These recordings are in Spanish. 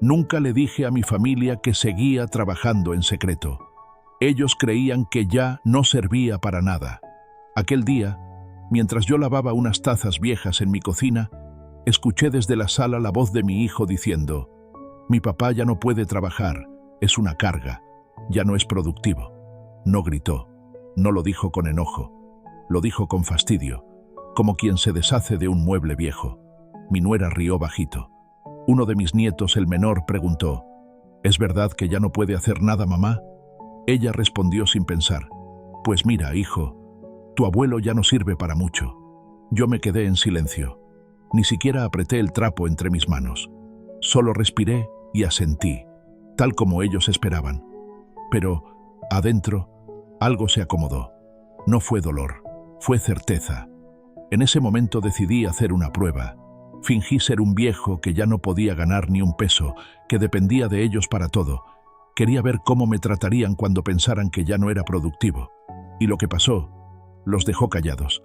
Nunca le dije a mi familia que seguía trabajando en secreto. Ellos creían que ya no servía para nada. Aquel día, mientras yo lavaba unas tazas viejas en mi cocina, escuché desde la sala la voz de mi hijo diciendo: «Mi papá ya no puede trabajar, es una carga, ya no es productivo». No gritó, no lo dijo con enojo, lo dijo con fastidio, como quien se deshace de un mueble viejo. Mi nuera rió bajito. Uno de mis nietos, el menor, preguntó: «¿Es verdad que ya no puede hacer nada, mamá?». Ella respondió sin pensar: «Pues mira, hijo, tu abuelo ya no sirve para mucho». Yo me quedé en silencio. Ni siquiera apreté el trapo entre mis manos. Solo respiré y asentí, tal como ellos esperaban. Pero, adentro, algo se acomodó. No fue dolor, fue certeza. En ese momento decidí hacer una prueba. Fingí ser un viejo que ya no podía ganar ni un peso, que dependía de ellos para todo. Quería ver cómo me tratarían cuando pensaran que ya no era productivo. Y lo que pasó, los dejó callados.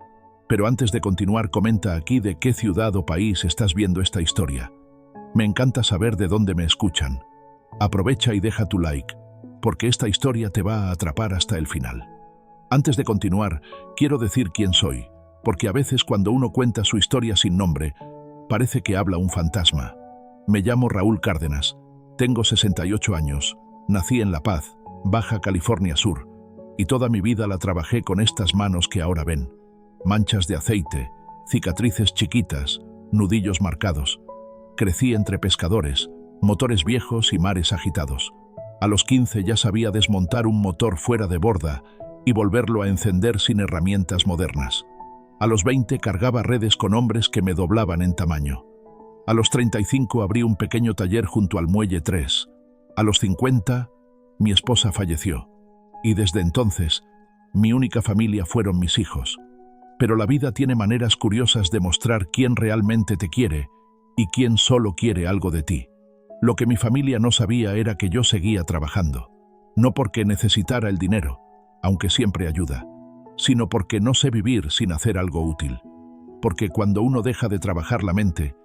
Pero antes de continuar, comenta aquí de qué ciudad o país estás viendo esta historia. Me encanta saber de dónde me escuchan. Aprovecha y deja tu like, porque esta historia te va a atrapar hasta el final. Antes de continuar, quiero decir quién soy, porque a veces cuando uno cuenta su historia sin nombre, parece que habla un fantasma. Me llamo Raúl Cárdenas, tengo 68 años, nací en La Paz, Baja California Sur, y toda mi vida la trabajé con estas manos que ahora ven. Manchas de aceite, cicatrices chiquitas, nudillos marcados. Crecí entre pescadores, motores viejos y mares agitados. A los 15 ya sabía desmontar un motor fuera de borda y volverlo a encender sin herramientas modernas. A los 20 cargaba redes con hombres que me doblaban en tamaño. A los 35 abrí un pequeño taller junto al Muelle 3. A los 50, mi esposa falleció. Y desde entonces, mi única familia fueron mis hijos. Pero la vida tiene maneras curiosas de mostrar quién realmente te quiere y quién solo quiere algo de ti. Lo que mi familia no sabía era que yo seguía trabajando. No porque necesitara el dinero, aunque siempre ayuda, sino porque no sé vivir sin hacer algo útil. Porque cuando uno deja de trabajar la mente,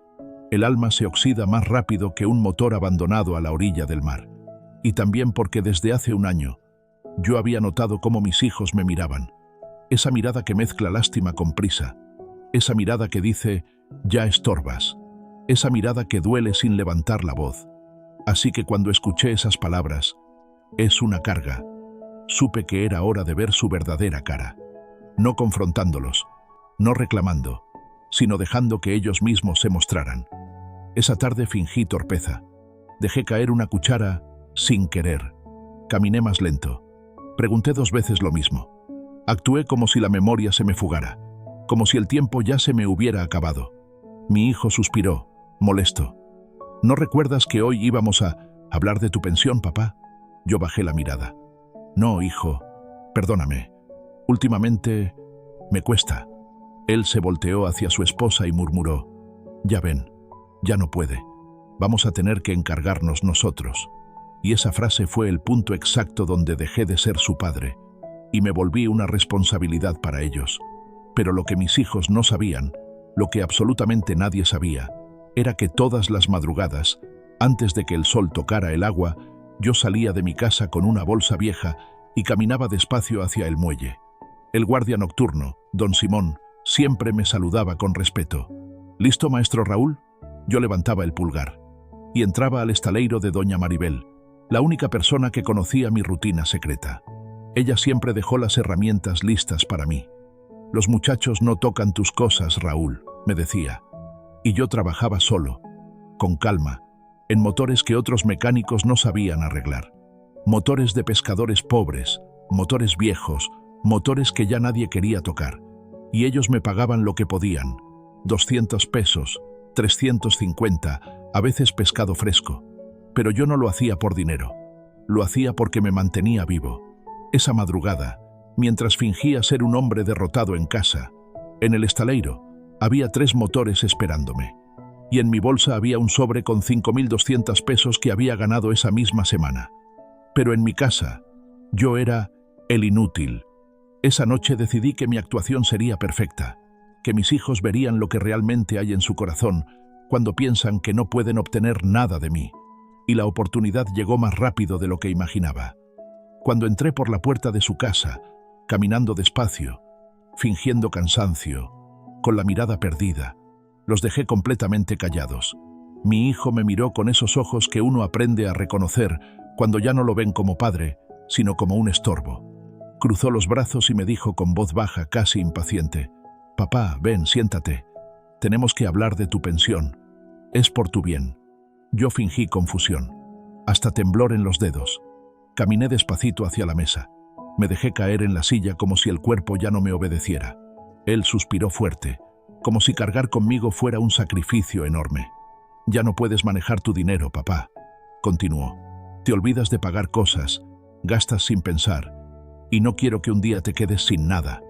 el alma se oxida más rápido que un motor abandonado a la orilla del mar. Y también porque desde hace un año, yo había notado cómo mis hijos me miraban. Esa mirada que mezcla lástima con prisa. Esa mirada que dice: «Ya estorbas». Esa mirada que duele sin levantar la voz. Así que cuando escuché esas palabras, «es una carga», supe que era hora de ver su verdadera cara. No confrontándolos, no reclamando, sino dejando que ellos mismos se mostraran. Esa tarde fingí torpeza. Dejé caer una cuchara sin querer. Caminé más lento. Pregunté 2 veces lo mismo. Actué como si la memoria se me fugara, como si el tiempo ya se me hubiera acabado. Mi hijo suspiró, molesto. «¿No recuerdas que hoy íbamos a hablar de tu pensión, papá?». Yo bajé la mirada. «No, hijo, perdóname. Últimamente me cuesta». Él se volteó hacia su esposa y murmuró: «Ya ven, ya no puede. Vamos a tener que encargarnos nosotros». Y esa frase fue el punto exacto donde dejé de ser su padre y me volví una responsabilidad para ellos. Pero lo que mis hijos no sabían, lo que absolutamente nadie sabía, era que todas las madrugadas, antes de que el sol tocara el agua, yo salía de mi casa con una bolsa vieja y caminaba despacio hacia el muelle. El guardia nocturno, don Simón, siempre me saludaba con respeto. «¿Listo, maestro Raúl?». Yo levantaba el pulgar y entraba al estaleiro de doña Maribel, la única persona que conocía mi rutina secreta. Ella siempre dejó las herramientas listas para mí. «Los muchachos no tocan tus cosas, Raúl», me decía. Y yo trabajaba solo, con calma, en motores que otros mecánicos no sabían arreglar. Motores de pescadores pobres, motores viejos, motores que ya nadie quería tocar. Y ellos me pagaban lo que podían, 200 pesos, 350, a veces pescado fresco. Pero yo no lo hacía por dinero, lo hacía porque me mantenía vivo. Esa madrugada, mientras fingía ser un hombre derrotado en casa, en el estaleiro, había 3 motores esperándome. Y en mi bolsa había un sobre con 5.200 pesos que había ganado esa misma semana. Pero en mi casa, yo era el inútil. Esa noche decidí que mi actuación sería perfecta, que mis hijos verían lo que realmente hay en su corazón cuando piensan que no pueden obtener nada de mí. y la oportunidad llegó más rápido de lo que imaginaba. Cuando entré por la puerta de su casa, caminando despacio, fingiendo cansancio, con la mirada perdida, los dejé completamente callados. Mi hijo me miró con esos ojos que uno aprende a reconocer cuando ya no lo ven como padre, sino como un estorbo. Cruzó los brazos y me dijo con voz baja, casi impaciente: «Papá, ven, siéntate. Tenemos que hablar de tu pensión. Es por tu bien». Yo fingí confusión, hasta temblor en los dedos. Caminé despacito hacia la mesa. Me dejé caer en la silla como si el cuerpo ya no me obedeciera. Él suspiró fuerte, como si cargar conmigo fuera un sacrificio enorme. «Ya no puedes manejar tu dinero, papá», continuó. «Te olvidas de pagar cosas, gastas sin pensar, y no quiero que un día te quedes sin nada».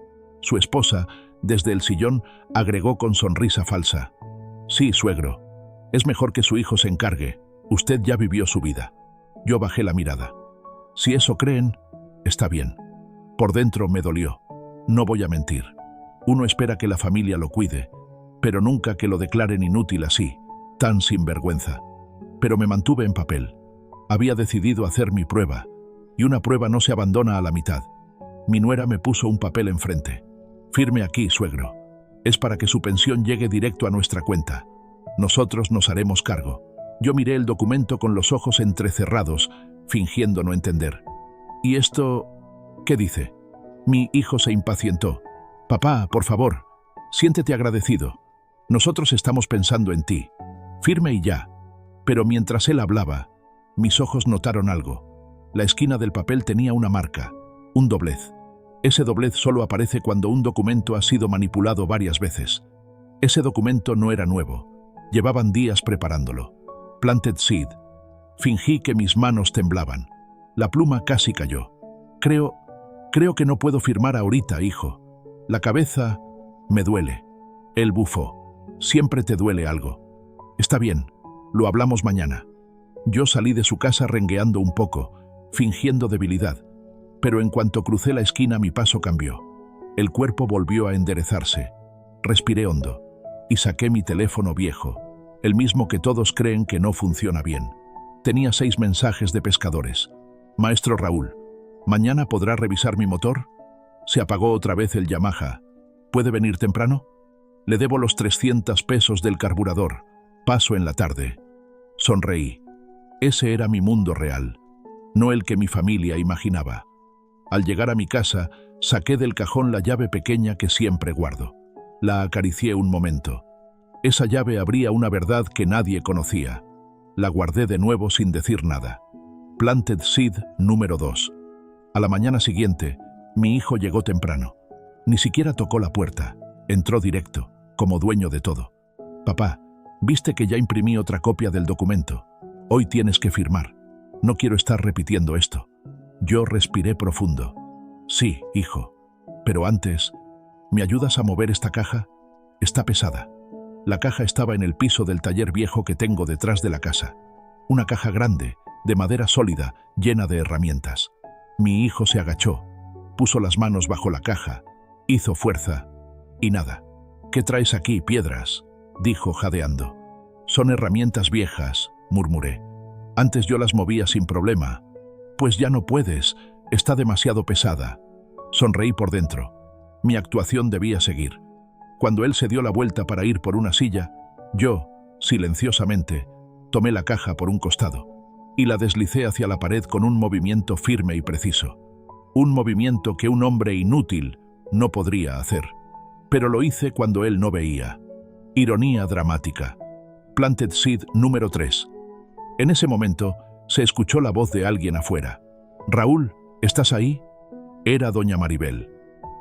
Su esposa, desde el sillón, agregó con sonrisa falsa: «Sí, suegro, es mejor que su hijo se encargue. Usted ya vivió su vida». Yo bajé la mirada. Si eso creen, está bien. Por dentro me dolió. No voy a mentir. Uno espera que la familia lo cuide, pero nunca que lo declaren inútil así, tan sinvergüenza. Pero me mantuve en papel. Había decidido hacer mi prueba, y una prueba no se abandona a la mitad. Mi nuera me puso un papel enfrente. «Firme aquí, suegro. Es para que su pensión llegue directo a nuestra cuenta. Nosotros nos haremos cargo». Yo miré el documento con los ojos entrecerrados, fingiendo no entender. «¿Y esto qué dice?» Mi hijo se impacientó. «Papá, por favor, siéntete agradecido. Nosotros estamos pensando en ti. Firme y ya». Pero mientras él hablaba, mis ojos notaron algo. La esquina del papel tenía una marca, un doblez. Ese doblez solo aparece cuando un documento ha sido manipulado varias veces. Ese documento no era nuevo. Llevaban días preparándolo. Planted Seed. Fingí que mis manos temblaban. La pluma casi cayó. Creo que no puedo firmar ahorita, hijo. La cabeza me duele». Él bufó. «Siempre te duele algo. Está bien, lo hablamos mañana». Yo salí de su casa rengueando un poco, fingiendo debilidad. Pero en cuanto crucé la esquina mi paso cambió. El cuerpo volvió a enderezarse. Respiré hondo y saqué mi teléfono viejo, el mismo que todos creen que no funciona bien. Tenía 6 mensajes de pescadores. «Maestro Raúl, ¿mañana podrá revisar mi motor? Se apagó otra vez el Yamaha. ¿Puede venir temprano? Le debo los 300 pesos del carburador. Paso en la tarde». Sonreí. Ese era mi mundo real, no el que mi familia imaginaba. Al llegar a mi casa, saqué del cajón la llave pequeña que siempre guardo. La acaricié un momento. Esa llave abría una verdad que nadie conocía. La guardé de nuevo sin decir nada. Planted Seed número 2. A la mañana siguiente, mi hijo llegó temprano. Ni siquiera tocó la puerta. Entró directo, como dueño de todo. «Papá, viste que ya imprimí otra copia del documento. Hoy tienes que firmar. No quiero estar repitiendo esto». Yo respiré profundo. «Sí, hijo. Pero antes, ¿me ayudas a mover esta caja? Está pesada». La caja estaba en el piso del taller viejo que tengo detrás de la casa. Una caja grande, de madera sólida, llena de herramientas. Mi hijo se agachó, puso las manos bajo la caja, hizo fuerza y nada. «¿Qué traes aquí, piedras?», dijo jadeando. «Son herramientas viejas», murmuré. «Antes yo las movía sin problema». «Pues ya no puedes, está demasiado pesada». Sonreí por dentro. Mi actuación debía seguir. Cuando él se dio la vuelta para ir por una silla, yo, silenciosamente, tomé la caja por un costado y la deslicé hacia la pared con un movimiento firme y preciso. Un movimiento que un hombre inútil no podría hacer. Pero lo hice cuando él no veía. Ironía dramática. Planted Seed número 3. En ese momento, se escuchó la voz de alguien afuera. «Raúl, ¿estás ahí?». Era doña Maribel.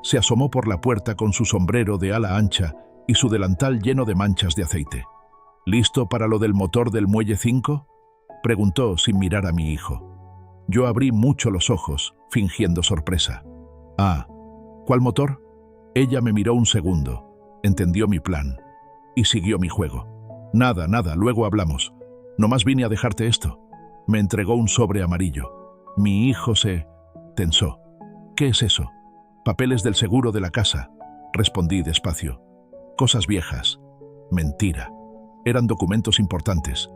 Se asomó por la puerta con su sombrero de ala ancha y su delantal lleno de manchas de aceite. «¿Listo para lo del motor del muelle 5?», preguntó sin mirar a mi hijo. Yo abrí mucho los ojos, fingiendo sorpresa. «Ah, ¿cuál motor?». Ella me miró un segundo, entendió mi plan y siguió mi juego. «Nada, luego hablamos. Nomás vine a dejarte esto». Me entregó un sobre amarillo. Mi hijo se tensó. «¿Qué es eso?». «Papeles del seguro de la casa», respondí despacio. «Cosas viejas». Mentira. Eran documentos importantes,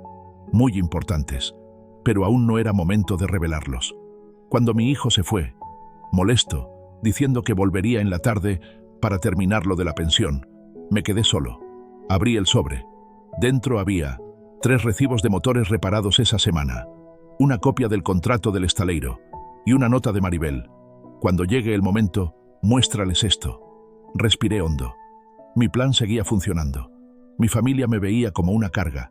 muy importantes. pero aún no era momento de revelarlos. Cuando mi hijo se fue, molesto, diciendo que volvería en la tarde para terminar lo de la pensión, me quedé solo. Abrí el sobre. Dentro había 3 recibos de motores reparados esa semana, una copia del contrato del estaleiro y una nota de Maribel. Cuando llegue el momento, muéstrales esto. Respiré hondo. Mi plan seguía funcionando. Mi familia me veía como una carga,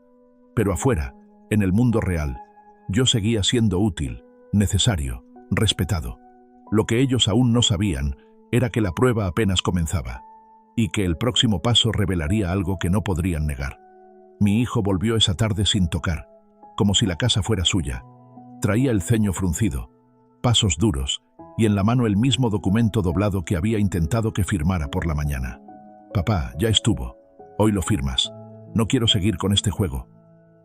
pero afuera, en el mundo real, yo seguía siendo útil, necesario, respetado. Lo que ellos aún no sabían era que la prueba apenas comenzaba y que el próximo paso revelaría algo que no podrían negar. Mi hijo volvió esa tarde sin tocar, como si la casa fuera suya. Traía el ceño fruncido, pasos duros y en la mano el mismo documento doblado que había intentado que firmara por la mañana. «Papá, ya estuvo. Hoy lo firmas. No quiero seguir con este juego».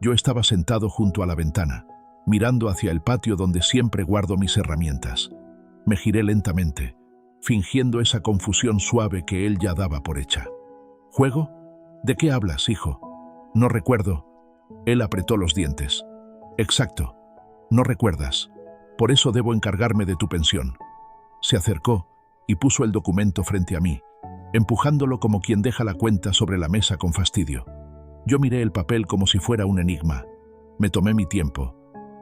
Yo estaba sentado junto a la ventana, mirando hacia el patio donde siempre guardo mis herramientas. Me giré lentamente, fingiendo esa confusión suave que él ya daba por hecha. «¿Juego? ¿De qué hablas, hijo?» «No recuerdo». Él apretó los dientes. «Exacto. No recuerdas. Por eso debo encargarme de tu pensión». Se acercó y puso el documento frente a mí, empujándolo como quien deja la cuenta sobre la mesa con fastidio. Yo miré el papel como si fuera un enigma. Me tomé mi tiempo.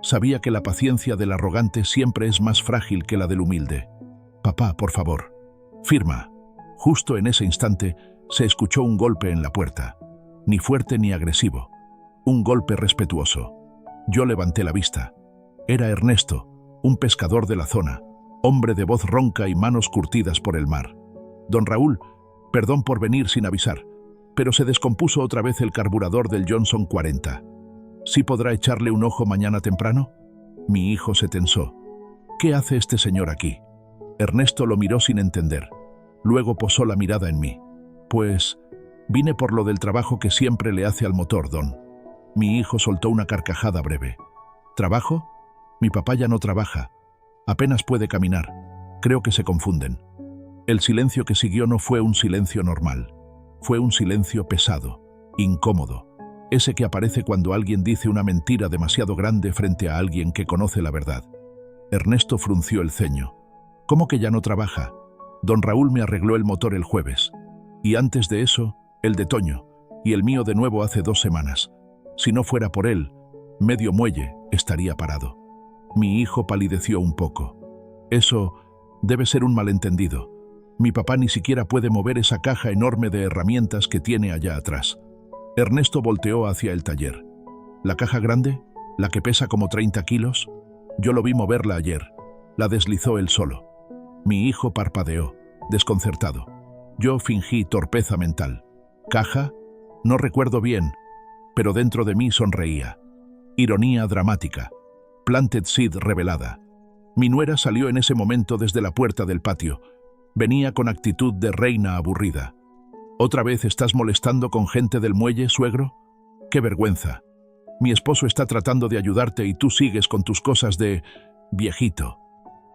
Sabía que la paciencia del arrogante siempre es más frágil que la del humilde. «Papá, por favor, firma». Justo en ese instante se escuchó un golpe en la puerta. Ni fuerte ni agresivo. Un golpe respetuoso. Yo levanté la vista. Era Ernesto, un pescador de la zona, hombre de voz ronca y manos curtidas por el mar. «Don Raúl, perdón por venir sin avisar, pero se descompuso otra vez el carburador del Johnson 40. ¿Sí podrá echarle un ojo mañana temprano?» Mi hijo se tensó. «¿Qué hace este señor aquí?» Ernesto lo miró sin entender. Luego posó la mirada en mí. «Pues vine por lo del trabajo que siempre le hace al motor, don». Mi hijo soltó una carcajada breve. «¿Trabajo? Mi papá ya no trabaja. Apenas puede caminar. Creo que se confunden». El silencio que siguió no fue un silencio normal. Fue un silencio pesado, incómodo. Ese que aparece cuando alguien dice una mentira demasiado grande frente a alguien que conoce la verdad. Ernesto frunció el ceño. «¿Cómo que ya no trabaja? Don Raúl me arregló el motor el jueves. Y antes de eso, el de Toño, y el mío de nuevo hace 2 semanas. Si no fuera por él, medio muelle estaría parado». Mi hijo palideció un poco. «Eso debe ser un malentendido. Mi papá ni siquiera puede mover esa caja enorme de herramientas que tiene allá atrás». Ernesto volteó hacia el taller. «¿La caja grande? ¿La que pesa como 30 kilos? Yo lo vi moverla ayer. La deslizó él solo». Mi hijo parpadeó, desconcertado. Yo fingí torpeza mental. «¿Caja? No recuerdo bien», pero dentro de mí sonreía. Ironía dramática. Planted seed revelada. Mi nuera salió en ese momento desde la puerta del patio. Venía con actitud de reina aburrida. «¿Otra vez estás molestando con gente del muelle, suegro? ¡Qué vergüenza! Mi esposo está tratando de ayudarte y tú sigues con tus cosas de viejito».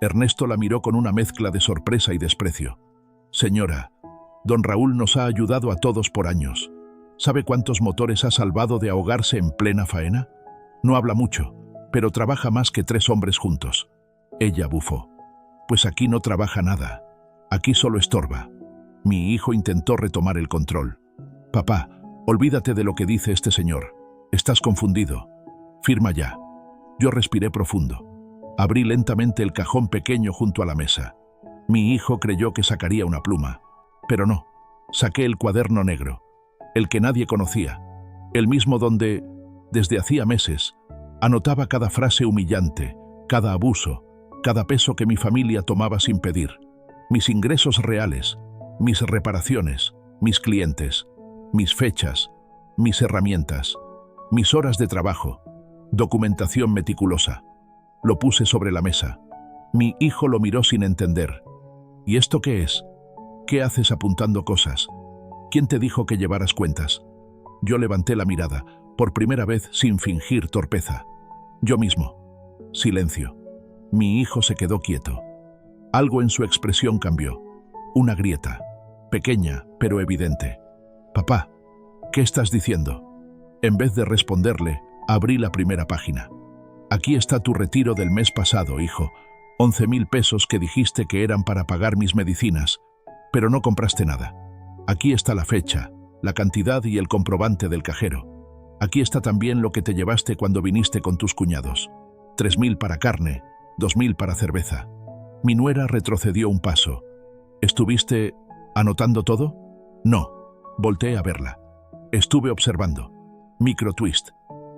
Ernesto la miró con una mezcla de sorpresa y desprecio. «Señora, don Raúl nos ha ayudado a todos por años. ¿Sabe cuántos motores ha salvado de ahogarse en plena faena? No habla mucho, pero trabaja más que 3 hombres juntos». Ella bufó. «Pues aquí no trabaja nada. Aquí solo estorba». Mi hijo intentó retomar el control. «Papá, olvídate de lo que dice este señor. Estás confundido. Firma ya». Yo respiré profundo. Abrí lentamente el cajón pequeño junto a la mesa. Mi hijo creyó que sacaría una pluma, pero no. Saqué el cuaderno negro, el que nadie conocía, el mismo donde, desde hacía meses, anotaba cada frase humillante, cada abuso, cada peso que mi familia tomaba sin pedir, mis ingresos reales, mis reparaciones, mis clientes, mis fechas, mis herramientas, mis horas de trabajo, documentación meticulosa. Lo puse sobre la mesa. Mi hijo lo miró sin entender. «¿Y esto qué es? ¿Qué haces apuntando cosas? ¿Quién te dijo que llevaras cuentas?» Yo levanté la mirada, por primera vez sin fingir torpeza. «Yo mismo». Silencio. Mi hijo se quedó quieto. Algo en su expresión cambió. Una grieta, pequeña pero evidente. «Papá, ¿qué estás diciendo?» En vez de responderle, abrí la primera página. Aquí está tu retiro del mes pasado, hijo. 11.000 pesos que dijiste que eran para pagar mis medicinas, pero no compraste nada. Aquí está la fecha, la cantidad y el comprobante del cajero. Aquí está también lo que te llevaste cuando viniste con tus cuñados. 3.000 para carne, 2.000 para cerveza. Mi nuera retrocedió un paso. ¿Estuviste anotando todo? No. Volteé a verla. Estuve observando. Micro twist.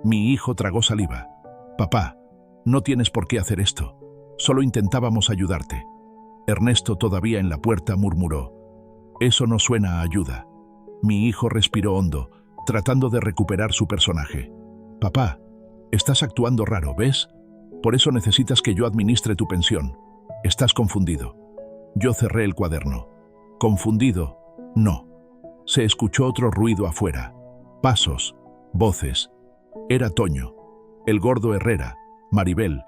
Mi hijo tragó saliva. Papá, no tienes por qué hacer esto. Solo intentábamos ayudarte. Ernesto, todavía en la puerta, murmuró. Eso no suena a ayuda. Mi hijo respiró hondo, tratando de recuperar su personaje. Papá, estás actuando raro, ¿ves? Por eso necesitas que yo administre tu pensión. Estás confundido. Yo cerré el cuaderno. ¿Confundido? No. Se escuchó otro ruido afuera. Pasos, voces. Era Toño, el gordo Herrera, Maribel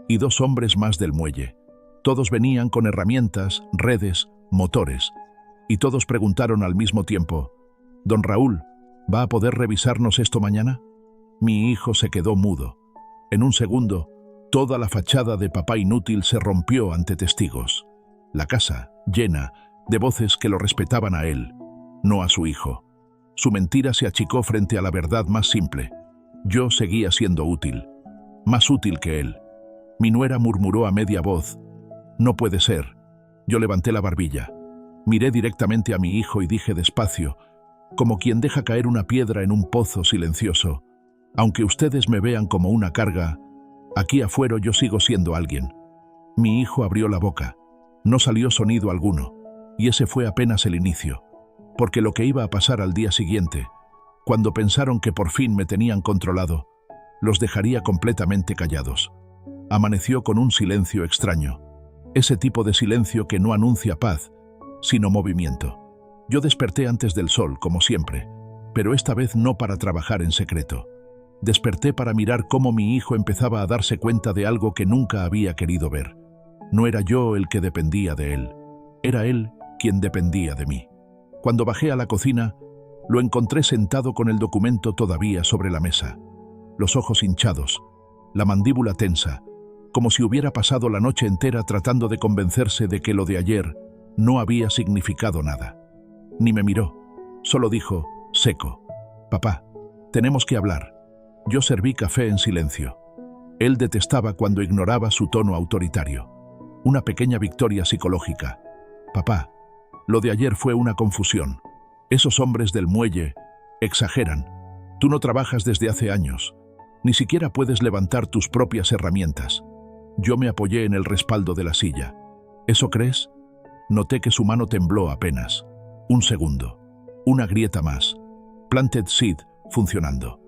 y 2 hombres más del muelle. Todos venían con herramientas, redes, motores, y todos preguntaron al mismo tiempo: «Don Raúl, ¿va a poder revisarnos esto mañana?». Mi hijo se quedó mudo. En un segundo, toda la fachada de papá inútil se rompió ante testigos. La casa, llena de voces que lo respetaban a él, no a su hijo. Su mentira se achicó frente a la verdad más simple. Yo seguía siendo útil, más útil que él. Mi nuera murmuró a media voz: «No puede ser». Yo levanté la barbilla. Miré directamente a mi hijo y dije despacio, como quien deja caer una piedra en un pozo silencioso: «Aunque ustedes me vean como una carga, aquí afuera yo sigo siendo alguien». Mi hijo abrió la boca. No salió sonido alguno, y ese fue apenas el inicio, porque lo que iba a pasar al día siguiente, cuando pensaron que por fin me tenían controlado, los dejaría completamente callados. Amaneció con un silencio extraño, ese tipo de silencio que no anuncia paz, sino movimiento. Yo desperté antes del sol, como siempre, pero esta vez no para trabajar en secreto. Desperté para mirar cómo mi hijo empezaba a darse cuenta de algo que nunca había querido ver. No era yo el que dependía de él, era él quien dependía de mí. Cuando bajé a la cocina, lo encontré sentado con el documento todavía sobre la mesa, los ojos hinchados, la mandíbula tensa, como si hubiera pasado la noche entera tratando de convencerse de que lo de ayer no había significado nada. Ni me miró, solo dijo, seco: «Papá, tenemos que hablar». Yo serví café en silencio. Él detestaba cuando ignoraba su tono autoritario. Una pequeña victoria psicológica. «Papá, lo de ayer fue una confusión. Esos hombres del muelle exageran. Tú no trabajas desde hace años. Ni siquiera puedes levantar tus propias herramientas». Yo me apoyé en el respaldo de la silla. «¿Eso crees?». Noté que su mano tembló apenas. Un segundo. Una grieta más. Planted Seed funcionando.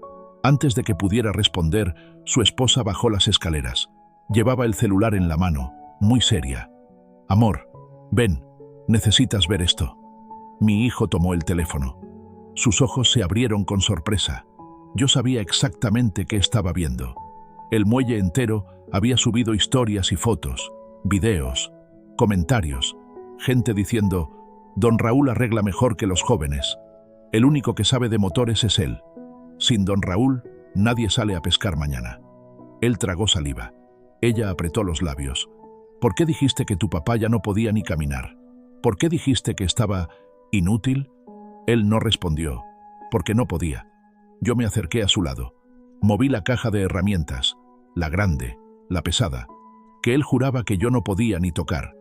Antes de que pudiera responder, su esposa bajó las escaleras. Llevaba el celular en la mano, muy seria. «Amor, ven, necesitas ver esto». Mi hijo tomó el teléfono. Sus ojos se abrieron con sorpresa. Yo sabía exactamente qué estaba viendo. El muelle entero había subido historias y fotos, videos, comentarios, gente diciendo: «Don Raúl arregla mejor que los jóvenes. El único que sabe de motores es él. Sin don Raúl, nadie sale a pescar mañana». Él tragó saliva. Ella apretó los labios. «¿Por qué dijiste que tu papá ya no podía ni caminar? ¿Por qué dijiste que estaba inútil?». Él no respondió, porque no podía. Yo me acerqué a su lado. Moví la caja de herramientas, la grande, la pesada, que él juraba que yo no podía ni tocar.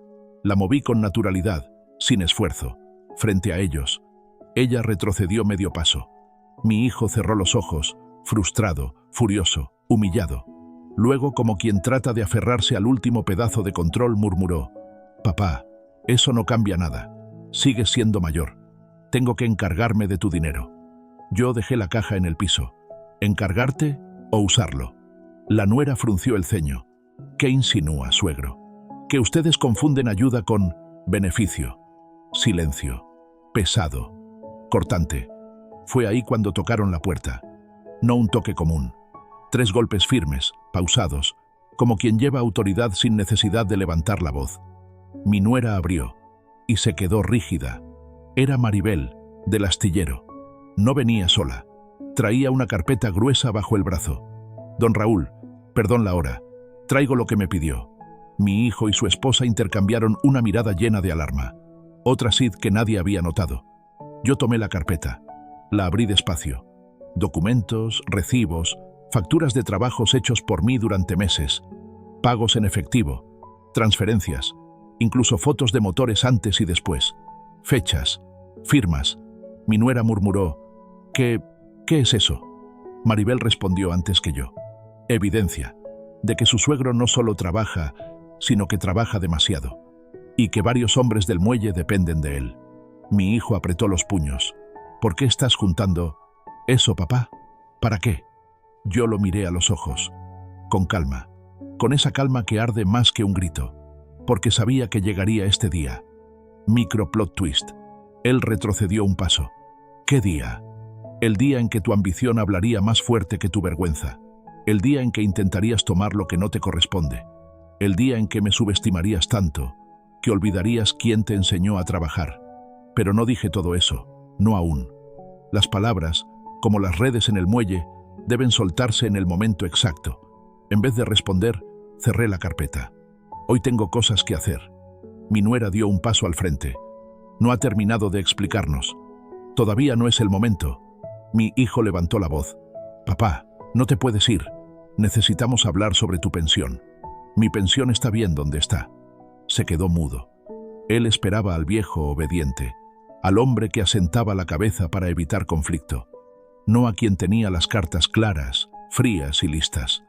La moví con naturalidad, sin esfuerzo, frente a ellos. Ella retrocedió medio paso. Mi hijo cerró los ojos, frustrado, furioso, humillado. Luego, como quien trata de aferrarse al último pedazo de control, murmuró: «Papá, eso no cambia nada. Sigues siendo mayor. Tengo que encargarme de tu dinero». Yo dejé la caja en el piso. ¿Encargarte o usarlo? La nuera frunció el ceño. ¿Qué insinúa, suegro? Que ustedes confunden ayuda con beneficio. Silencio. Pesado. Cortante. Fue ahí cuando tocaron la puerta. No un toque común. 3 golpes firmes, pausados, como quien lleva autoridad sin necesidad de levantar la voz. Mi nuera abrió y se quedó rígida. Era Maribel, del astillero. No venía sola. Traía una carpeta gruesa bajo el brazo. «Don Raúl, Perdón la hora. Traigo lo que me pidió. Mi hijo y su esposa intercambiaron una mirada llena de alarma. Otra Sid que nadie había notado. Yo tomé la carpeta. La abrí despacio. Documentos, recibos, facturas de trabajos hechos por mí durante meses, pagos en efectivo, transferencias, incluso fotos de motores antes y después, fechas, firmas. Mi nuera murmuró: ¿Qué es eso? Maribel respondió antes que yo: evidencia de que su suegro no solo trabaja, sino que trabaja demasiado, y que varios hombres del muelle dependen de él. Mi hijo apretó los puños. ¿Por qué estás juntando eso, papá? ¿Para qué? Yo lo miré a los ojos, con calma, con esa calma que arde más que un grito, porque sabía que llegaría este día. Microplot twist. Él retrocedió un paso. ¿Qué día? El día en que tu ambición hablaría más fuerte que tu vergüenza. El día en que intentarías tomar lo que no te corresponde. El día en que me subestimarías tanto, que olvidarías quién te enseñó a trabajar. Pero no dije todo eso, no aún. Las palabras, como las redes en el muelle, deben soltarse en el momento exacto. En vez de responder, cerré la carpeta. Hoy tengo cosas que hacer. Mi nuera dio un paso al frente. No ha terminado de explicarnos. Todavía no es el momento. Mi hijo levantó la voz. Papá, no te puedes ir. Necesitamos hablar sobre tu pensión. Mi pensión está bien donde está. Se quedó mudo. Él esperaba al viejo obediente, al hombre que asentaba la cabeza para evitar conflicto, no a quien tenía las cartas claras, frías y listas.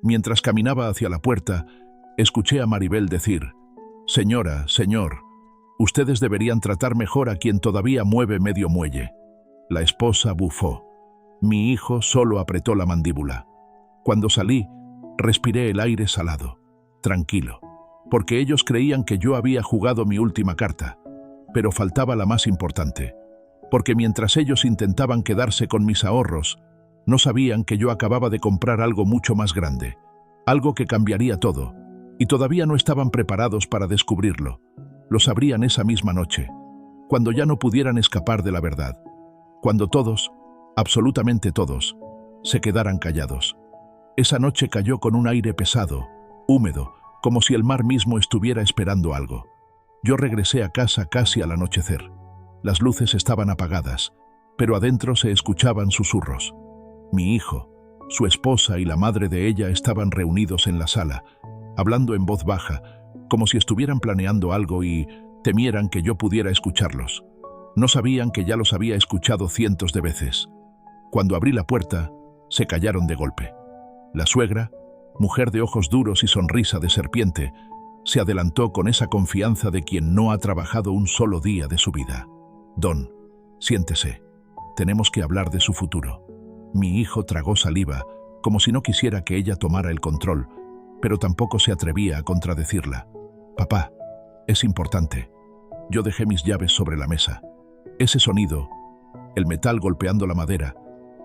Mientras caminaba hacia la puerta, escuché a Maribel decir: Señora, señor, ustedes deberían tratar mejor a quien todavía mueve medio muelle. La esposa bufó. Mi hijo solo apretó la mandíbula. Cuando salí, respiré el aire salado, tranquilo, porque ellos creían que yo había jugado mi última carta, pero faltaba la más importante, porque mientras ellos intentaban quedarse con mis ahorros, no sabían que yo acababa de comprar algo mucho más grande, algo que cambiaría todo, y todavía no estaban preparados para descubrirlo. Lo sabrían esa misma noche, cuando ya no pudieran escapar de la verdad, cuando todos, absolutamente todos, se quedaran callados. Esa noche cayó con un aire pesado, húmedo, como si el mar mismo estuviera esperando algo. Yo regresé a casa casi al anochecer. Las luces estaban apagadas, pero adentro se escuchaban susurros. Mi hijo, su esposa y la madre de ella estaban reunidos en la sala, hablando en voz baja, como si estuvieran planeando algo y temieran que yo pudiera escucharlos. No sabían que ya los había escuchado cientos de veces. Cuando abrí la puerta, se callaron de golpe. La suegra, mujer de ojos duros y sonrisa de serpiente, se adelantó con esa confianza de quien no ha trabajado un solo día de su vida. Don, siéntese. Tenemos que hablar de su futuro. Mi hijo tragó saliva, como si no quisiera que ella tomara el control, pero tampoco se atrevía a contradecirla. Papá, es importante. Yo dejé mis llaves sobre la mesa. Ese sonido, el metal golpeando la madera,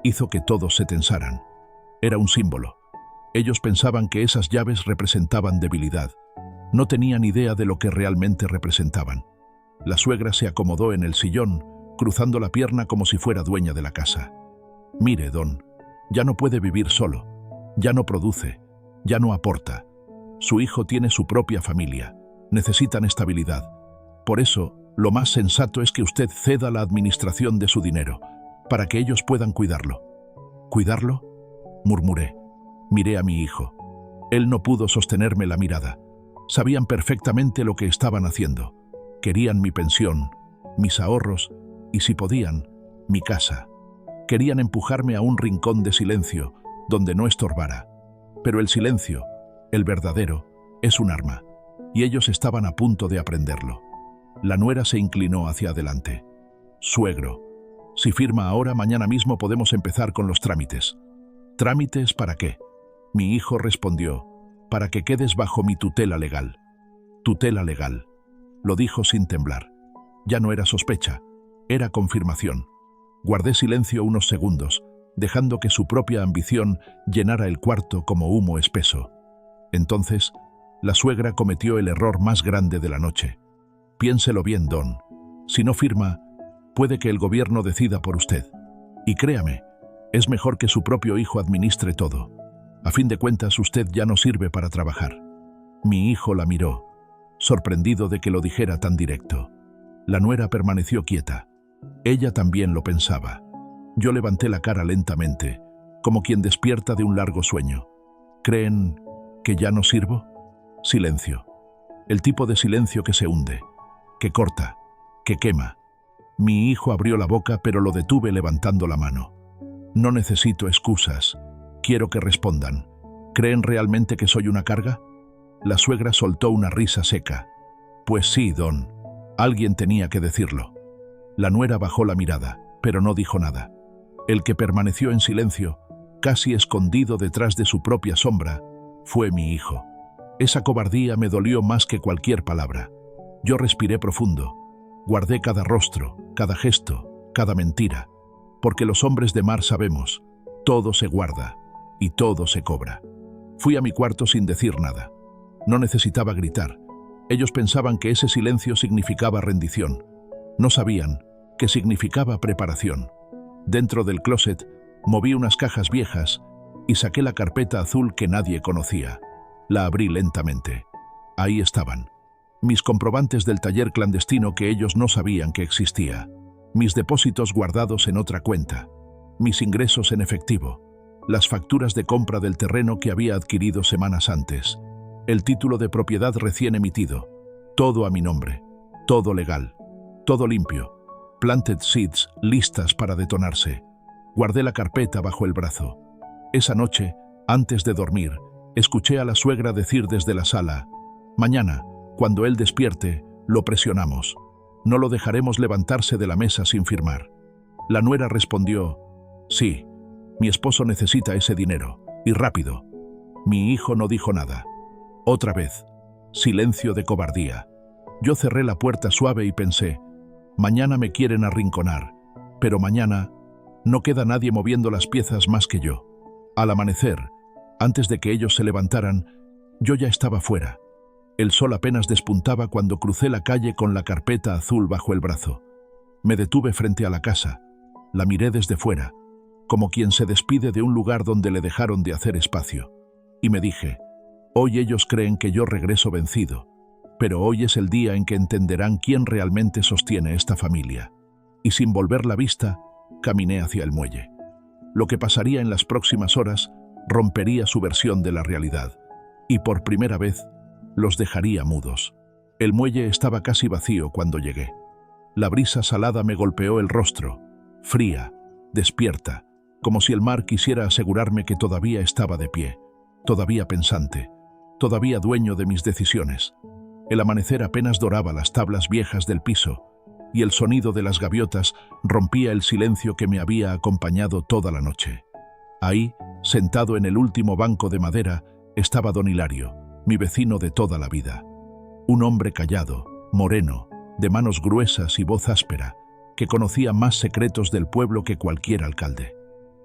hizo que todos se tensaran. Era un símbolo. Ellos pensaban que esas llaves representaban debilidad. No tenían idea de lo que realmente representaban. La suegra se acomodó en el sillón, cruzando la pierna como si fuera dueña de la casa. Mire, don, ya no puede vivir solo. Ya no produce. Ya no aporta. Su hijo tiene su propia familia. Necesitan estabilidad. Por eso, lo más sensato es que usted ceda la administración de su dinero, para que ellos puedan cuidarlo. ¿Cuidarlo?, murmuré. Miré a mi hijo. Él no pudo sostenerme la mirada. Sabían perfectamente lo que estaban haciendo. Querían mi pensión, mis ahorros y, si podían, mi casa. Querían empujarme a un rincón de silencio, donde no estorbara. Pero el silencio, el verdadero, es un arma, y ellos estaban a punto de aprenderlo. La nuera se inclinó hacia adelante. Suegro, si firma ahora, mañana mismo podemos empezar con los trámites. ¿Trámites para qué? Mi hijo respondió: para que quedes bajo mi tutela legal. Tutela legal. Lo dijo sin temblar. Ya no era sospecha, era confirmación. Guardé silencio unos segundos, dejando que su propia ambición llenara el cuarto como humo espeso. Entonces, la suegra cometió el error más grande de la noche. Piénselo bien, don. Si no firma, puede que el gobierno decida por usted. Y créame, es mejor que su propio hijo administre todo. A fin de cuentas, usted ya no sirve para trabajar. Mi hijo la miró, sorprendido de que lo dijera tan directo. La nuera permaneció quieta. Ella también lo pensaba. Yo levanté la cara lentamente, como quien despierta de un largo sueño. ¿Creen que ya no sirvo? Silencio. El tipo de silencio que se hunde, que corta, que quema. Mi hijo abrió la boca, pero lo detuve levantando la mano. No necesito excusas. Quiero que respondan. ¿Creen realmente que soy una carga? La suegra soltó una risa seca. Pues sí, don. Alguien tenía que decirlo. La nuera bajó la mirada, pero no dijo nada. El que permaneció en silencio, casi escondido detrás de su propia sombra, fue mi hijo. Esa cobardía me dolió más que cualquier palabra. Yo respiré profundo. Guardé cada rostro, cada gesto, cada mentira. Porque los hombres de mar sabemos, todo se guarda y todo se cobra. Fui a mi cuarto sin decir nada. No necesitaba gritar. Ellos pensaban que ese silencio significaba rendición. No sabían que significaba preparación. Dentro del closet, moví unas cajas viejas y saqué la carpeta azul que nadie conocía. La abrí lentamente. Ahí estaban. Mis comprobantes del taller clandestino que ellos no sabían que existía. Mis depósitos guardados en otra cuenta. Mis ingresos en efectivo. Las facturas de compra del terreno que había adquirido semanas antes. El título de propiedad recién emitido. Todo a mi nombre. Todo legal. Todo limpio. Planted seeds listas para detonarse. Guardé la carpeta bajo el brazo. Esa noche, antes de dormir, escuché a la suegra decir desde la sala: «Mañana, cuando él despierte, lo presionamos. No lo dejaremos levantarse de la mesa sin firmar». La nuera respondió: «Sí, mi esposo necesita ese dinero, y rápido». Mi hijo no dijo nada. Otra vez, silencio de cobardía. Yo cerré la puerta suave y pensé: mañana me quieren arrinconar, pero mañana no queda nadie moviendo las piezas más que yo. Al amanecer, antes de que ellos se levantaran, yo ya estaba fuera. El sol apenas despuntaba cuando crucé la calle con la carpeta azul bajo el brazo. Me detuve frente a la casa. La miré desde fuera, como quien se despide de un lugar donde le dejaron de hacer espacio. Y me dije: hoy ellos creen que yo regreso vencido, pero hoy es el día en que entenderán quién realmente sostiene esta familia. Y sin volver la vista, caminé hacia el muelle. Lo que pasaría en las próximas horas rompería su versión de la realidad, y por primera vez los dejaría mudos. El muelle estaba casi vacío cuando llegué. La brisa salada me golpeó el rostro, fría, despierta, como si el mar quisiera asegurarme que todavía estaba de pie, todavía pensante, todavía dueño de mis decisiones. El amanecer apenas doraba las tablas viejas del piso, y el sonido de las gaviotas rompía el silencio que me había acompañado toda la noche. Ahí, sentado en el último banco de madera, estaba don Hilario, mi vecino de toda la vida. Un hombre callado, moreno, de manos gruesas y voz áspera, que conocía más secretos del pueblo que cualquier alcalde.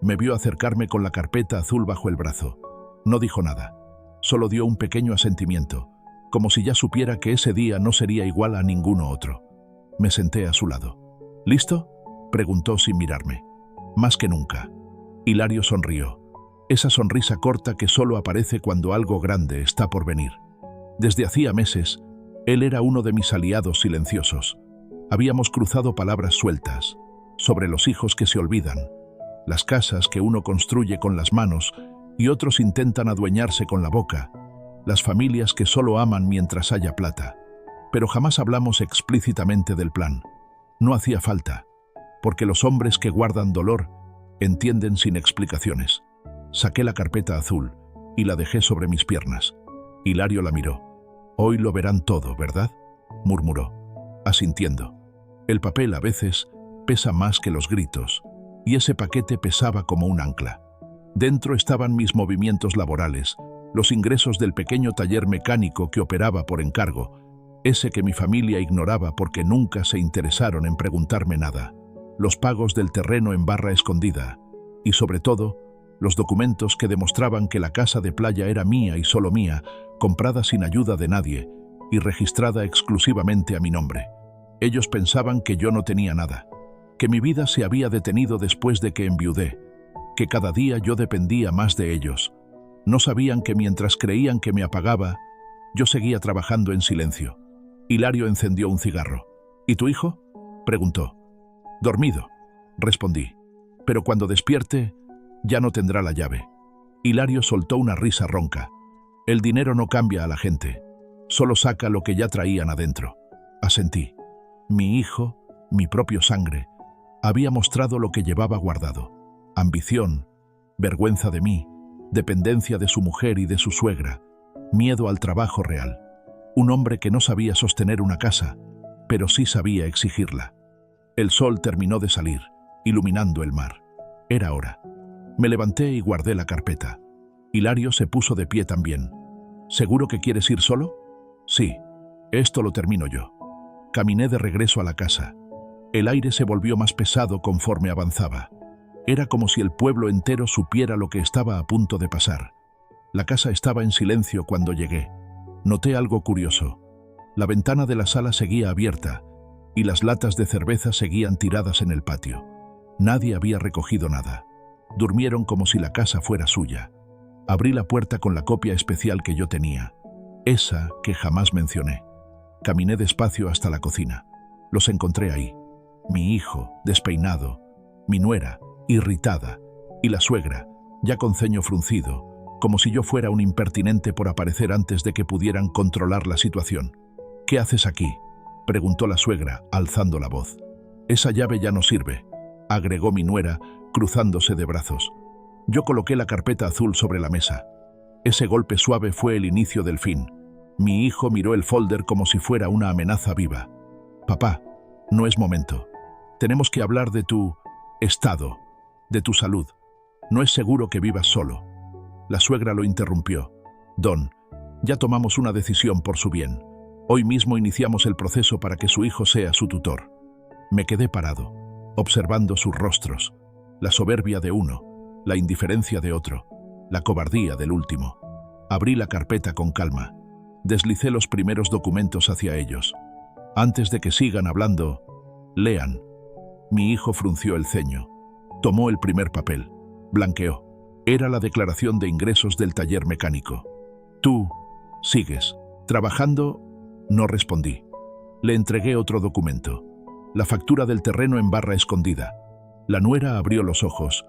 Me vio acercarme con la carpeta azul bajo el brazo. No dijo nada, solo dio un pequeño asentimiento, como si ya supiera que ese día no sería igual a ninguno otro. Me senté a su lado. ¿Listo?, preguntó sin mirarme. Más que nunca. Hilario sonrió. Esa sonrisa corta que solo aparece cuando algo grande está por venir. Desde hacía meses, él era uno de mis aliados silenciosos. Habíamos cruzado palabras sueltas, sobre los hijos que se olvidan, las casas que uno construye con las manos y otros intentan adueñarse con la boca, las familias que solo aman mientras haya plata. Pero jamás hablamos explícitamente del plan. No hacía falta, porque los hombres que guardan dolor entienden sin explicaciones. Saqué la carpeta azul y la dejé sobre mis piernas. Hilario la miró. «Hoy lo verán todo, ¿verdad?», murmuró, asintiendo. El papel a veces pesa más que los gritos, y ese paquete pesaba como un ancla. Dentro estaban mis movimientos laborales, los ingresos del pequeño taller mecánico que operaba por encargo, ese que mi familia ignoraba porque nunca se interesaron en preguntarme nada, los pagos del terreno en barra escondida, y sobre todo, los documentos que demostraban que la casa de playa era mía y solo mía, comprada sin ayuda de nadie y registrada exclusivamente a mi nombre. Ellos pensaban que yo no tenía nada, que mi vida se había detenido después de que enviudé, que cada día yo dependía más de ellos. No sabían que mientras creían que me apagaba, yo seguía trabajando en silencio. Hilario encendió un cigarro. ¿Y tu hijo?, preguntó. Dormido, respondí. Pero cuando despierte, ya no tendrá la llave. Hilario soltó una risa ronca. El dinero no cambia a la gente, solo saca lo que ya traían adentro. Asentí. Mi hijo, mi propio sangre, había mostrado lo que llevaba guardado. Ambición, vergüenza de mí, dependencia de su mujer y de su suegra, miedo al trabajo real. Un hombre que no sabía sostener una casa, pero sí sabía exigirla. El sol terminó de salir, iluminando el mar. Era hora. Me levanté y guardé la carpeta. Hilario se puso de pie también. ¿Seguro que quieres ir solo? Sí, esto lo termino yo. Caminé de regreso a la casa. El aire se volvió más pesado conforme avanzaba. Era como si el pueblo entero supiera lo que estaba a punto de pasar. La casa estaba en silencio cuando llegué. Noté algo curioso. La ventana de la sala seguía abierta y las latas de cerveza seguían tiradas en el patio. Nadie había recogido nada. Durmieron como si la casa fuera suya. Abrí la puerta con la copia especial que yo tenía, esa que jamás mencioné. Caminé despacio hasta la cocina. Los encontré ahí. Mi hijo, despeinado, mi nuera, irritada, y la suegra, ya con ceño fruncido, como si yo fuera un impertinente por aparecer antes de que pudieran controlar la situación. ¿Qué haces aquí?, preguntó la suegra, alzando la voz. Esa llave ya no sirve, agregó mi nuera, cruzándose de brazos. Yo coloqué la carpeta azul sobre la mesa. Ese golpe suave fue el inicio del fin. Mi hijo miró el folder como si fuera una amenaza viva. Papá, no es momento. Tenemos que hablar de tu estado, de tu salud. No es seguro que vivas solo. La suegra lo interrumpió. Don, ya tomamos una decisión por su bien. Hoy mismo iniciamos el proceso para que su hijo sea su tutor. Me quedé parado, observando sus rostros. La soberbia de uno, la indiferencia de otro, la cobardía del último. Abrí la carpeta con calma. Deslicé los primeros documentos hacia ellos. Antes de que sigan hablando, lean. Mi hijo frunció el ceño. Tomó el primer papel. Blanqueó. Era la declaración de ingresos del taller mecánico. ¿Tú sigues trabajando? No respondí. Le entregué otro documento. La factura del terreno en barra escondida. La nuera abrió los ojos.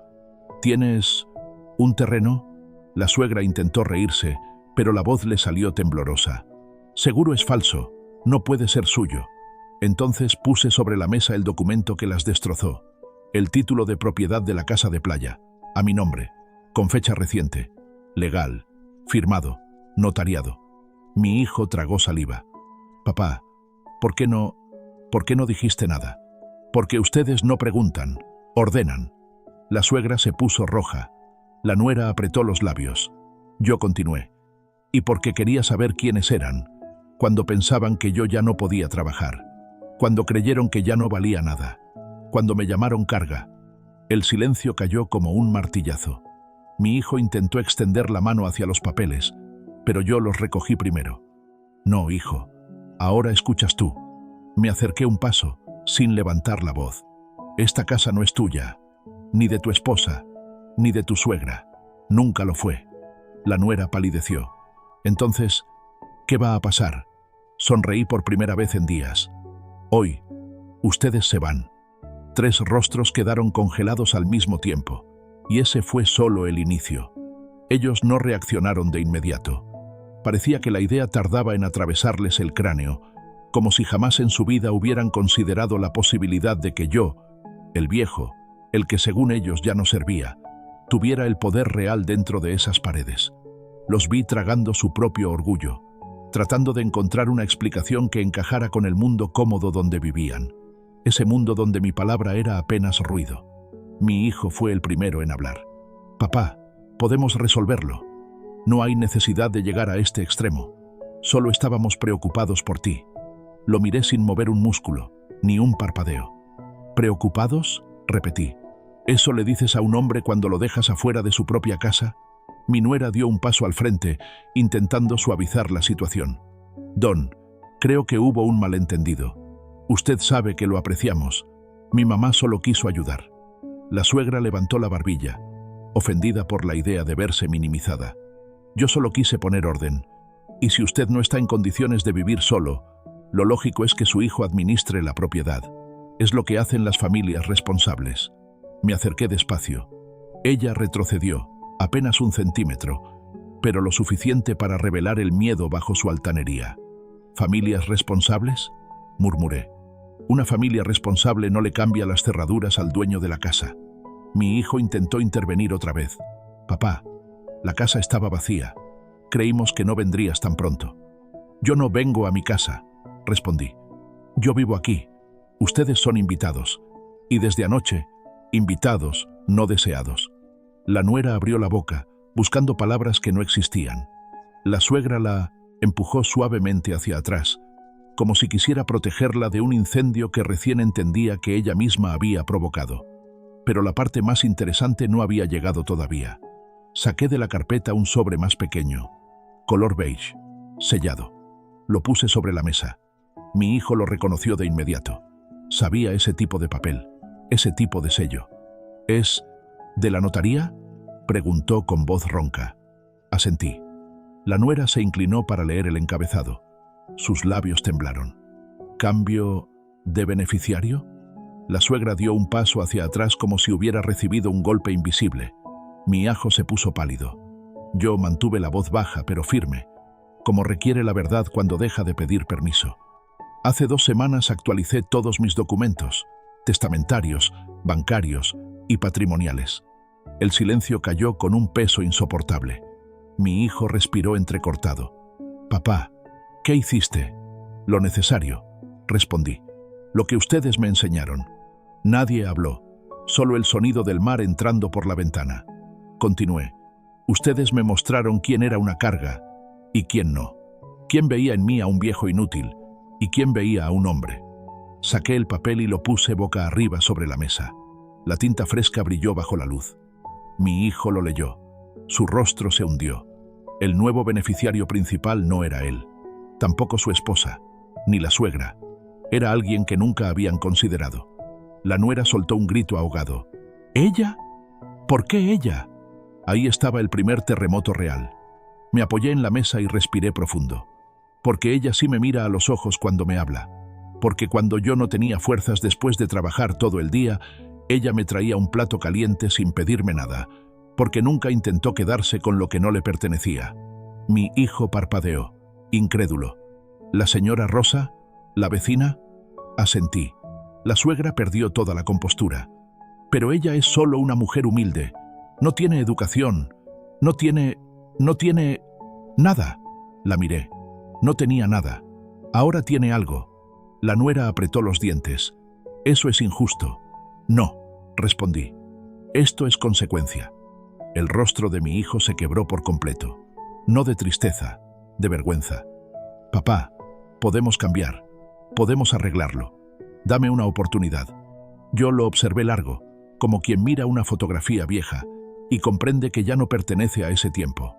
¿Tienes un terreno? La suegra intentó reírse, pero la voz le salió temblorosa. Seguro es falso, no puede ser suyo. Entonces puse sobre la mesa el documento que las destrozó. El título de propiedad de la casa de playa, a mi nombre, con fecha reciente, legal, firmado, notariado. Mi hijo tragó saliva. Papá, ¿por qué no dijiste nada? Porque ustedes no preguntan, ordenan. La suegra se puso roja. La nuera apretó los labios. Yo continué. Y porque quería saber quiénes eran, cuando pensaban que yo ya no podía trabajar, cuando creyeron que ya no valía nada, cuando me llamaron carga. El silencio cayó como un martillazo. Mi hijo intentó extender la mano hacia los papeles, pero yo los recogí primero. No, hijo, ahora escuchas tú. Me acerqué un paso, sin levantar la voz. Esta casa no es tuya, ni de tu esposa, ni de tu suegra. Nunca lo fue. La nuera palideció. Entonces, ¿qué va a pasar? Sonreí por primera vez en días. Hoy, ustedes se van. 3 rostros quedaron congelados al mismo tiempo, y ese fue solo el inicio. Ellos no reaccionaron de inmediato. Parecía que la idea tardaba en atravesarles el cráneo, como si jamás en su vida hubieran considerado la posibilidad de que yo, el viejo, el que según ellos ya no servía, tuviera el poder real dentro de esas paredes. Los vi tragando su propio orgullo, tratando de encontrar una explicación que encajara con el mundo cómodo donde vivían, ese mundo donde mi palabra era apenas ruido. Mi hijo fue el primero en hablar. Papá, podemos resolverlo. No hay necesidad de llegar a este extremo. Solo estábamos preocupados por ti. Lo miré sin mover un músculo, ni un parpadeo. ¿Preocupados?, repetí. ¿Eso le dices a un hombre cuando lo dejas afuera de su propia casa? Mi nuera dio un paso al frente, intentando suavizar la situación. Don, creo que hubo un malentendido. Usted sabe que lo apreciamos. Mi mamá solo quiso ayudar. La suegra levantó la barbilla, ofendida por la idea de verse minimizada. Yo solo quise poner orden. Y si usted no está en condiciones de vivir solo, lo lógico es que su hijo administre la propiedad. Es lo que hacen las familias responsables. Me acerqué despacio. Ella retrocedió, apenas 1 centímetro, pero lo suficiente para revelar el miedo bajo su altanería. ¿Familias responsables?, murmuré. Una familia responsable no le cambia las cerraduras al dueño de la casa. Mi hijo intentó intervenir otra vez. Papá, la casa estaba vacía. Creímos que no vendrías tan pronto. Yo no vengo a mi casa, respondí. Yo vivo aquí. Ustedes son invitados. Y desde anoche, invitados, no deseados. La nuera abrió la boca, buscando palabras que no existían. La suegra la empujó suavemente hacia atrás, como si quisiera protegerla de un incendio que recién entendía que ella misma había provocado. Pero la parte más interesante no había llegado todavía. Saqué de la carpeta un sobre más pequeño, color beige, sellado. Lo puse sobre la mesa. Mi hijo lo reconoció de inmediato. Sabía ese tipo de papel, ese tipo de sello. ¿Es de la notaría?, preguntó con voz ronca. Asentí. La nuera se inclinó para leer el encabezado. Sus labios temblaron. ¿Cambio de beneficiario? La suegra dio un paso hacia atrás como si hubiera recibido un golpe invisible. Mi hijo se puso pálido. Yo mantuve la voz baja pero firme, como requiere la verdad cuando deja de pedir permiso. Hace 2 semanas actualicé todos mis documentos, testamentarios, bancarios y patrimoniales. El silencio cayó con un peso insoportable. Mi hijo respiró entrecortado. Papá, ¿qué hiciste? Lo necesario, respondí. Lo que ustedes me enseñaron. Nadie habló, solo el sonido del mar entrando por la ventana. Continué. Ustedes me mostraron quién era una carga y quién no. Quién veía en mí a un viejo inútil y quién veía a un hombre. Saqué el papel y lo puse boca arriba sobre la mesa. La tinta fresca brilló bajo la luz. Mi hijo lo leyó. Su rostro se hundió. El nuevo beneficiario principal no era él. Tampoco su esposa, ni la suegra. Era alguien que nunca habían considerado. La nuera soltó un grito ahogado. ¿Ella? ¿Por qué ella? Ahí estaba el primer terremoto real. Me apoyé en la mesa y respiré profundo. Porque ella sí me mira a los ojos cuando me habla. Porque cuando yo no tenía fuerzas después de trabajar todo el día, ella me traía un plato caliente sin pedirme nada, porque nunca intentó quedarse con lo que no le pertenecía. Mi hijo parpadeó, incrédulo. ¿La señora Rosa? ¿La vecina? Asentí. La suegra perdió toda la compostura. Pero ella es solo una mujer humilde. No tiene educación. No tiene nada. La miré. No tenía nada. Ahora tiene algo. La nuera apretó los dientes. Eso es injusto. No, respondí. Esto es consecuencia. El rostro de mi hijo se quebró por completo. No de tristeza, de vergüenza. Papá, podemos cambiar. Podemos arreglarlo. Dame una oportunidad. Yo lo observé largo, como quien mira una fotografía vieja y comprende que ya no pertenece a ese tiempo.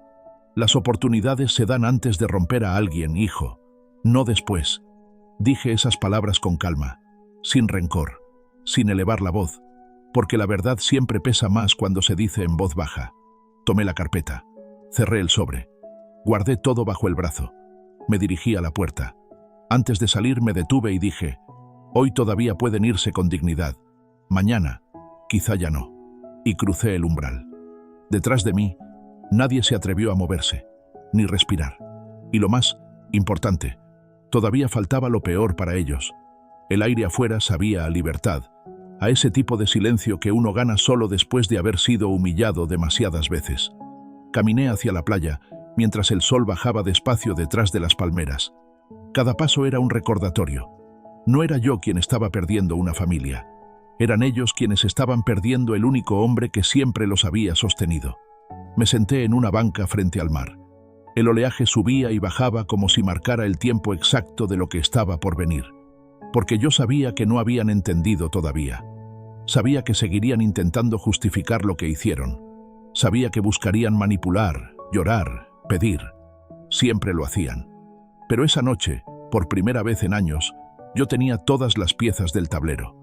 Las oportunidades se dan antes de romper a alguien, hijo, no después. Dije esas palabras con calma, sin rencor, sin elevar la voz, porque la verdad siempre pesa más cuando se dice en voz baja. Tomé la carpeta, cerré el sobre, guardé todo bajo el brazo. Me dirigí a la puerta. Antes de salir me detuve y dije, hoy todavía pueden irse con dignidad. Mañana, quizá ya no. Y crucé el umbral. Detrás de mí, nadie se atrevió a moverse, ni respirar. Y lo más importante, todavía faltaba lo peor para ellos. El aire afuera sabía a libertad, a ese tipo de silencio que uno gana solo después de haber sido humillado demasiadas veces. Caminé hacia la playa, mientras el sol bajaba despacio detrás de las palmeras. Cada paso era un recordatorio. No era yo quien estaba perdiendo una familia. Eran ellos quienes estaban perdiendo el único hombre que siempre los había sostenido. Me senté en una banca frente al mar. El oleaje subía y bajaba como si marcara el tiempo exacto de lo que estaba por venir. Porque yo sabía que no habían entendido todavía. Sabía que seguirían intentando justificar lo que hicieron. Sabía que buscarían manipular, llorar, pedir. Siempre lo hacían. Pero esa noche, por primera vez en años, yo tenía todas las piezas del tablero.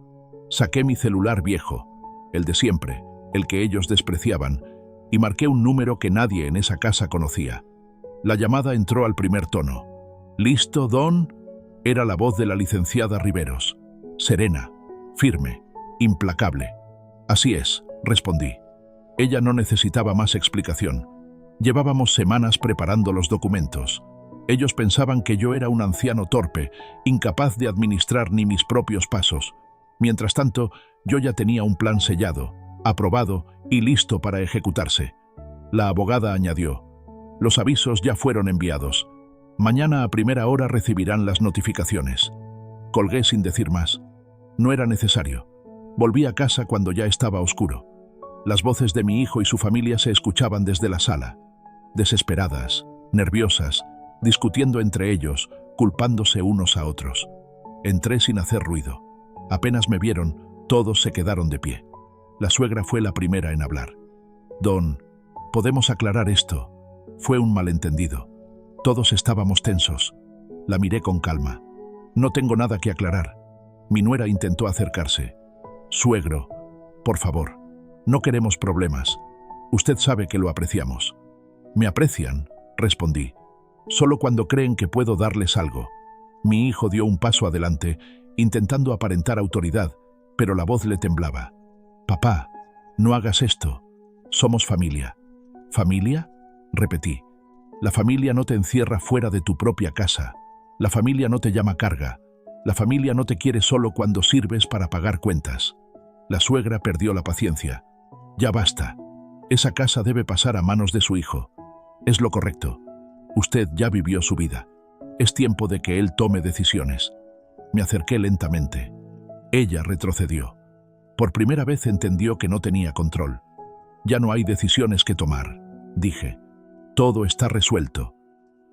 Saqué mi celular viejo, el de siempre, el que ellos despreciaban, y marqué un número que nadie en esa casa conocía. La llamada entró al primer tono. «¿Listo, Don?» Era la voz de la licenciada Riveros. Serena, firme, implacable. «Así es», respondí. Ella no necesitaba más explicación. Llevábamos semanas preparando los documentos. Ellos pensaban que yo era un anciano torpe, incapaz de administrar ni mis propios pasos. Mientras tanto, yo ya tenía un plan sellado, aprobado y listo para ejecutarse. La abogada añadió: «Los avisos ya fueron enviados. Mañana a primera hora recibirán las notificaciones». Colgué sin decir más. No era necesario. Volví a casa cuando ya estaba oscuro. Las voces de mi hijo y su familia se escuchaban desde la sala. Desesperadas, nerviosas, discutiendo entre ellos, culpándose unos a otros. Entré sin hacer ruido. Apenas me vieron, todos se quedaron de pie. La suegra fue la primera en hablar. «Don, ¿podemos aclarar esto? Fue un malentendido. Todos estábamos tensos». La miré con calma. «No tengo nada que aclarar». Mi nuera intentó acercarse. «Suegro, por favor, no queremos problemas. Usted sabe que lo apreciamos». «¿Me aprecian?», respondí. «Solo cuando creen que puedo darles algo». Mi hijo dio un paso adelante, intentando aparentar autoridad, pero la voz le temblaba. «Papá, no hagas esto. Somos familia». «¿Familia?», repetí. «La familia no te encierra fuera de tu propia casa. La familia no te llama carga. La familia no te quiere solo cuando sirves para pagar cuentas». La suegra perdió la paciencia. «Ya basta. Esa casa debe pasar a manos de su hijo. Es lo correcto. Usted ya vivió su vida. Es tiempo de que él tome decisiones». Me acerqué lentamente. Ella retrocedió. Por primera vez entendió que no tenía control. «Ya no hay decisiones que tomar», dije. «Todo está resuelto».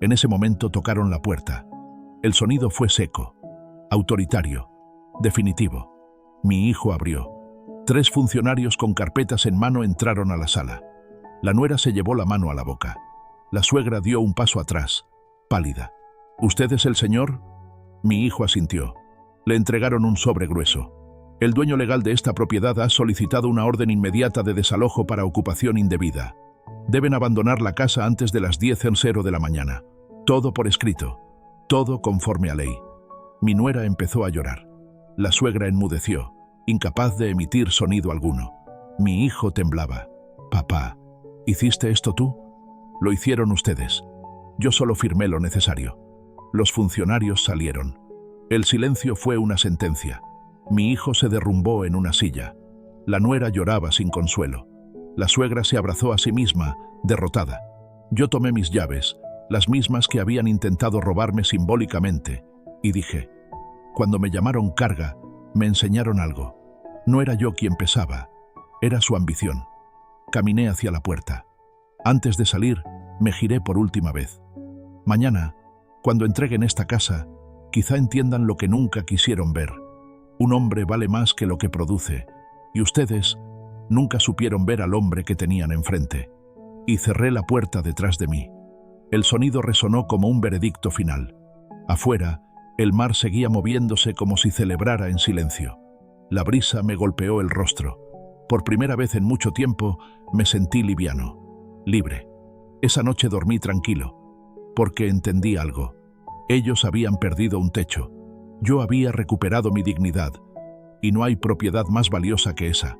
En ese momento tocaron la puerta. El sonido fue seco, autoritario, definitivo. Mi hijo abrió. 3 funcionarios con carpetas en mano entraron a la sala. La nuera se llevó la mano a la boca. La suegra dio un paso atrás, pálida. «¿Usted es el señor?». Mi hijo asintió. Le entregaron un sobre grueso. «El dueño legal de esta propiedad ha solicitado una orden inmediata de desalojo para ocupación indebida. Deben abandonar la casa antes de las 10:00 de la mañana. Todo por escrito. Todo conforme a ley». Mi nuera empezó a llorar. La suegra enmudeció, incapaz de emitir sonido alguno. Mi hijo temblaba. «Papá, ¿hiciste esto tú?». «Lo hicieron ustedes. Yo solo firmé lo necesario». Los funcionarios salieron. El silencio fue una sentencia. Mi hijo se derrumbó en una silla. La nuera lloraba sin consuelo. La suegra se abrazó a sí misma, derrotada. Yo tomé mis llaves, las mismas que habían intentado robarme simbólicamente, y dije: «Cuando me llamaron carga, me enseñaron algo. No era yo quien pesaba, era su ambición». Caminé hacia la puerta. Antes de salir, me giré por última vez. «Mañana, cuando entreguen esta casa, quizá entiendan lo que nunca quisieron ver. Un hombre vale más que lo que produce, y ustedes nunca supieron ver al hombre que tenían enfrente». Y cerré la puerta detrás de mí. El sonido resonó como un veredicto final. Afuera, el mar seguía moviéndose como si celebrara en silencio. La brisa me golpeó el rostro. Por primera vez en mucho tiempo me sentí liviano, libre. Esa noche dormí tranquilo, porque entendí algo. Ellos habían perdido un techo. Yo había recuperado mi dignidad, y no hay propiedad más valiosa que esa.